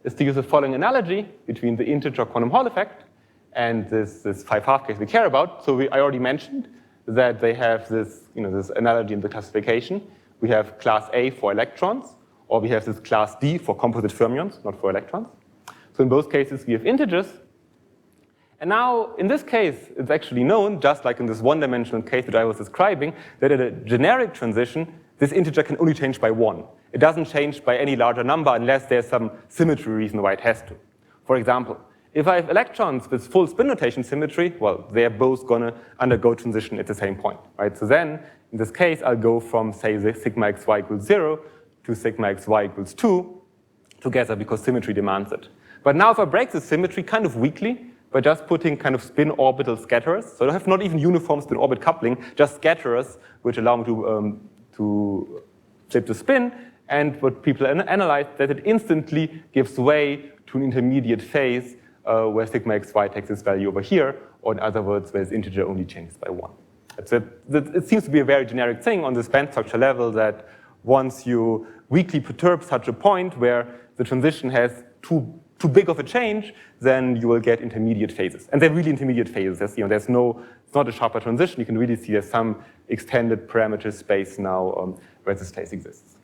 is to use the following analogy between the integer quantum Hall effect and this 5-half case we care about. So I already mentioned that they have this, this analogy in the classification. We have class A for electrons, or we have this class D for composite fermions, not for electrons. So in both cases, we have integers. And now, in this case, it's actually known, just like in this one-dimensional case that I was describing, that at a generic transition, this integer can only change by 1. It doesn't change by any larger number unless there's some symmetry reason why it has to. For example, if I have electrons with full spin rotation symmetry, well, they're both going to undergo transition at the same point, right? So then, in this case, I'll go from, say, sigma xy equals 0 to sigma xy equals 2 together because symmetry demands it. But now if I break this symmetry kind of weakly by just putting kind of spin orbital scatterers, so I have not even uniform spin orbit coupling, just scatterers which allow me to flip the spin, and what people analyze that it instantly gives way to an intermediate phase where sigma xy takes this value over here, or in other words, where this integer only changes by 1. It seems to be a very generic thing on this band structure level that once you weakly perturb such a point where the transition has too big of a change, then you will get intermediate phases. And they're really intermediate phases. It's not a sharper transition. You can really see there's some extended parameter space now where this phase exists.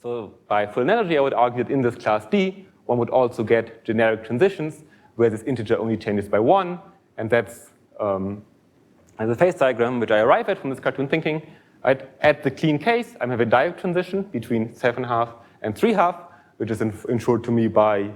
So by full analogy, I would argue that in this class D, one would also get generic transitions where this integer only changes by 1, and that's the phase diagram which I arrive at from this cartoon thinking. Right? At the clean case, I have a direct transition between 7-half and 3-half, which is ensured to me by,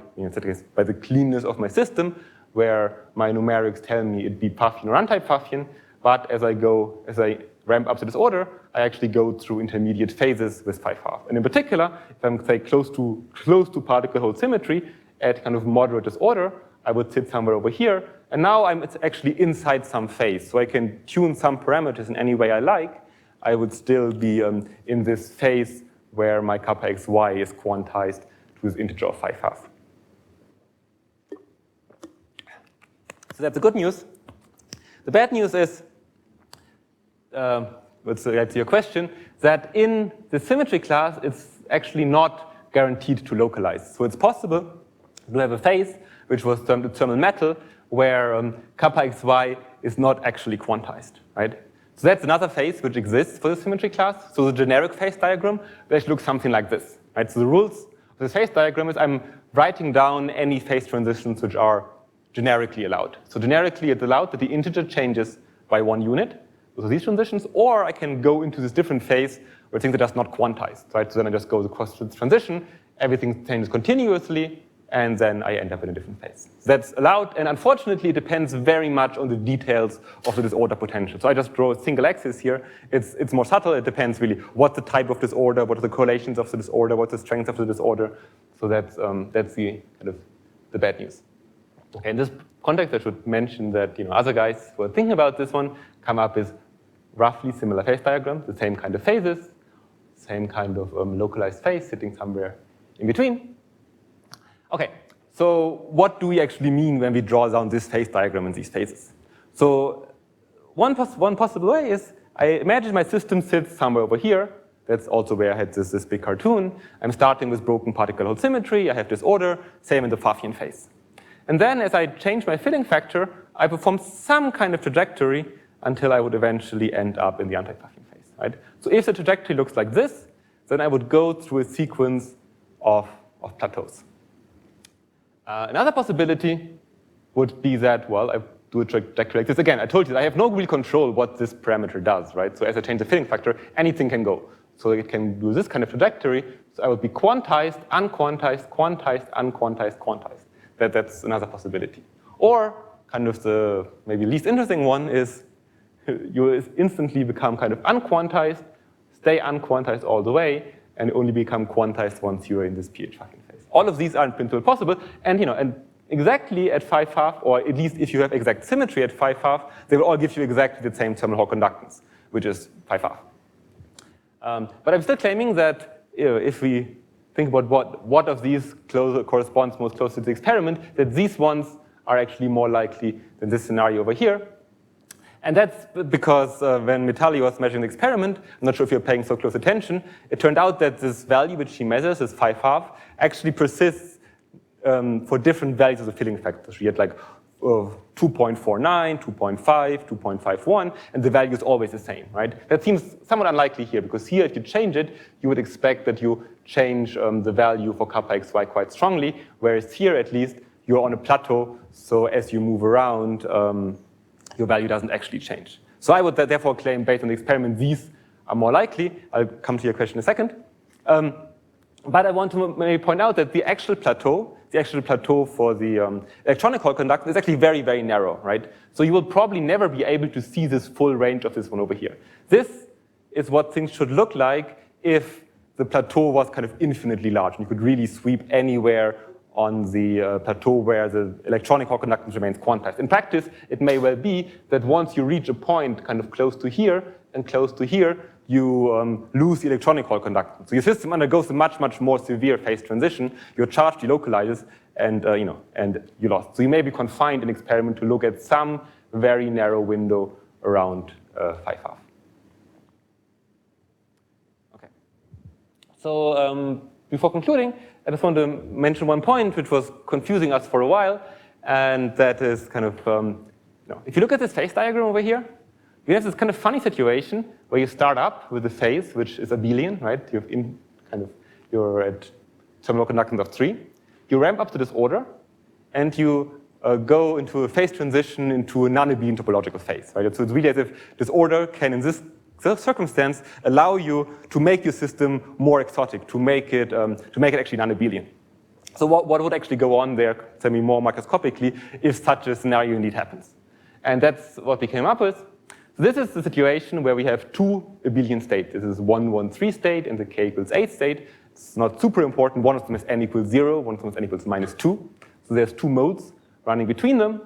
by the cleanness of my system, where my numerics tell me it'd be Pfaffian or untype Pfaffian. But as I ramp up to this order, I actually go through intermediate phases with 5-half. And in particular, if I'm say close to particle hole symmetry at kind of moderate disorder, I would sit somewhere over here. And now it's actually inside some phase, so I can tune some parameters in any way I like. I would still be in this phase where my kappa xy is quantized to this integer of 5-half. So that's the good news. The bad news is, let's get to your question, that in the symmetry class, it's actually not guaranteed to localize. So it's possible to have a phase which was termed thermal metal, where kappa xy is not actually quantized, right? So that's another phase which exists for the symmetry class. So the generic phase diagram actually looks something like this, right? So the rules of this phase diagram is I'm writing down any phase transitions which are generically allowed. So generically, it's allowed that the integer changes by 1 unit. So these transitions, or I can go into this different phase where things are just not quantized, right? So then I just go across the transition, everything changes continuously, and then I end up in a different phase. So that's allowed, and unfortunately, it depends very much on the details of the disorder potential. So I just draw a single axis here. It's more subtle. It depends really what the type of disorder, what are the correlations of the disorder, what's the strength of the disorder. So that's the kind of the bad news. Okay, in this context, I should mention that other guys who are thinking about this one come up with roughly similar phase diagrams, the same kind of phases, same kind of localized phase sitting somewhere in between. Okay, so what do we actually mean when we draw down this phase diagram in these phases? So one possible way is I imagine my system sits somewhere over here. That's also where I had this big cartoon. I'm starting with broken particle hole symmetry. I have disorder, same in the Pfaffian phase. And then as I change my filling factor, I perform some kind of trajectory until I would eventually end up in the anti-Pfaffian phase, right? So if the trajectory looks like this, then I would go through a sequence of plateaus. Another possibility would be that, well, I do a trajectory like this. Again, I told you that I have no real control what this parameter does, right? So as I change the filling factor, anything can go. So it can do this kind of trajectory. So I would be quantized, unquantized, quantized, unquantized, quantized. That's another possibility. Or kind of the maybe least interesting one is you instantly become kind of unquantized, stay unquantized all the way, and only become quantized once you're in this pH fucking phase. All of these are in principle possible, and exactly at 5 ½ or at least if you have exact symmetry at 5 ½ they will all give you exactly the same terminal Hall conductance, which is 5 ½ But I'm still claiming that if we think about what of these corresponds most closely to the experiment, that these ones are actually more likely than this scenario over here. And that's because when Mrthy was measuring the experiment, I'm not sure if you're paying so close attention, it turned out that this value which he measures, this 5 ½ actually persists for different values of the filling factor. So you had like 2.49, 2.5, 2.51, and the value is always the same, right? That seems somewhat unlikely here, because here, if you change it, you would expect that you change the value for kappa xy quite strongly, whereas here, at least, you're on a plateau, so as you move around, your value doesn't actually change. So I would therefore claim, based on the experiment, these are more likely. I'll come to your question in a second. But I want to maybe point out that the actual plateau for the electronic Hall conductance is actually very, very narrow, right? So you will probably never be able to see this full range of this one over here. This is what things should look like if the plateau was kind of infinitely large, and you could really sweep anywhere on the plateau where the electronic Hall conductance remains quantized. In practice, it may well be that once you reach a point kind of close to here and close to here, you lose the electronic Hall conductance. So your system undergoes a much, much more severe phase transition. Your charge delocalizes, and and you lost. So you may be confined in experiment to look at some very narrow window around 5 ½ Okay. So before concluding, I just want to mention one point which was confusing us for a while, and that is kind of if you look at this phase diagram over here, you have this kind of funny situation where you start up with a phase which is abelian, right? You're at terminal conductance of 3. You ramp up to this order, and you go into a phase transition into a non-Abelian topological phase, right? So it's really as if this order can, in this circumstance, allow you to make your system more exotic, to make it actually non-Abelian. So what would actually go on there, more macroscopically, if such a scenario indeed happens? And that's what we came up with. So this is the situation where we have two abelian states. This is 1, 1, 3 state and the k equals 8 state. It's not super important. One of them is n equals 0, one of them is n equals -2. So there's two modes running between them.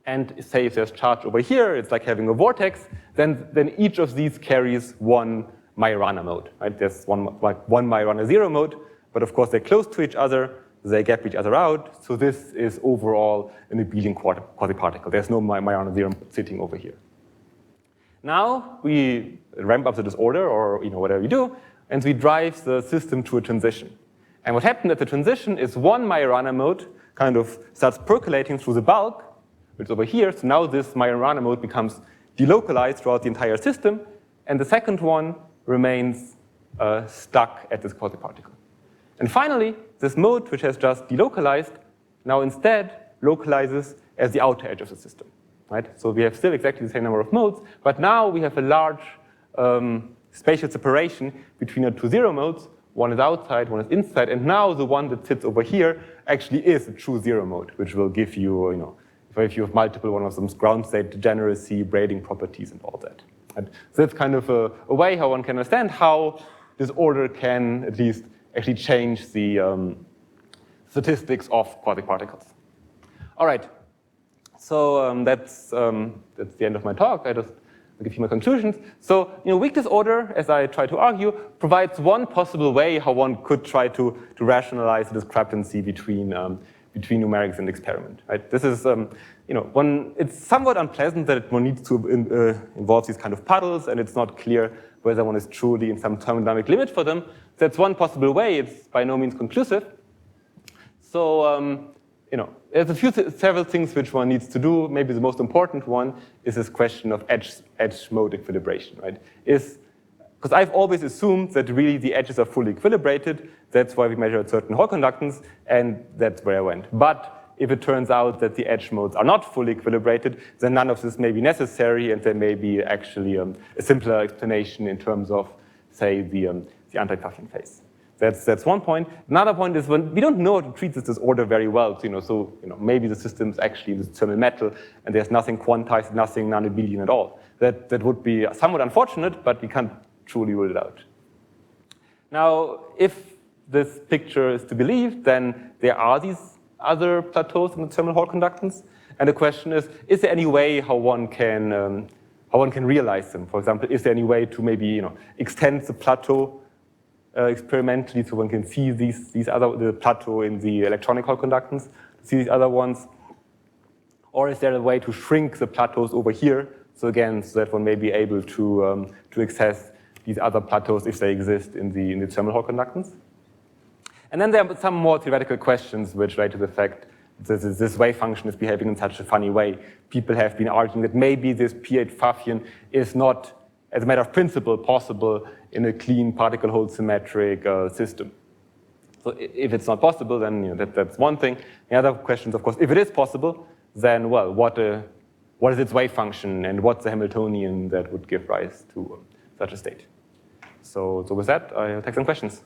And say if there's charge over here, it's like having a vortex, then each of these carries one Majorana mode, right? There's one Majorana 0 mode, but of course they're close to each other, they gap each other out, so this is overall an abelian quasi-particle. There's no Majorana 0 sitting over here. Now we ramp up to this order, or whatever we do, and we drive the system to a transition. And what happened at the transition is one Majorana mode kind of starts percolating through the bulk, which is over here. So now this Majorana mode becomes delocalized throughout the entire system, and the second one remains stuck at this quasi-particle. And finally, this mode, which has just delocalized, now instead localizes as the outer edge of the system. Right? So we have still exactly the same number of modes, but now we have a large spatial separation between the two 0 modes. One is outside, one is inside, and now the one that sits over here actually is a true 0 mode, which will give you, if you have multiple one of them, ground state degeneracy, braiding properties, and all that. And so that's kind of a way how one can understand how this order can at least actually change the statistics of quasi-particles. All right. So that's the end of my talk. I just give you my conclusions. So weak disorder, as I try to argue, provides one possible way how one could try to rationalize the discrepancy between numerics and experiment. Right? This is it's somewhat unpleasant that one needs to involve these kind of puddles, and it's not clear whether one is truly in some thermodynamic limit for them. That's one possible way. It's by no means conclusive. So there's several things which one needs to do. Maybe the most important one is this question of edge mode equilibration, right? Because I've always assumed that really the edges are fully equilibrated. That's why we measure a certain Hall conductance, and that's where I went. But if it turns out that the edge modes are not fully equilibrated, then none of this may be necessary, and there may be actually a simpler explanation in terms of, say, the anti-Pfaffian phase. That's one point. Another point is when we don't know how to treat this disorder very well. So maybe the system's actually in this thermal metal, and there's nothing quantized, nothing non-Abelian at all. That would be somewhat unfortunate, but we can't truly rule it out. Now, if this picture is to be believed, then there are these other plateaus in the thermal Hall conductance. And the question is there any way how one can realize them? For example, is there any way to maybe extend the plateau experimentally so one can see the plateau in the electronic Hall conductance, see these other ones? Or is there a way to shrink the plateaus over here, so that one may be able to access these other plateaus if they exist in the thermal Hall conductance? And then there are some more theoretical questions which relate to the fact that this wave function is behaving in such a funny way. People have been arguing that maybe this P8 Pfaffian is not, as a matter of principle, possible in a clean particle-hole symmetric system. So if it's not possible, then that's one thing. The other question is, of course, if it is possible, then, well, what is its wave function, and what's the Hamiltonian that would give rise to such a state? So with that, I'll take some questions.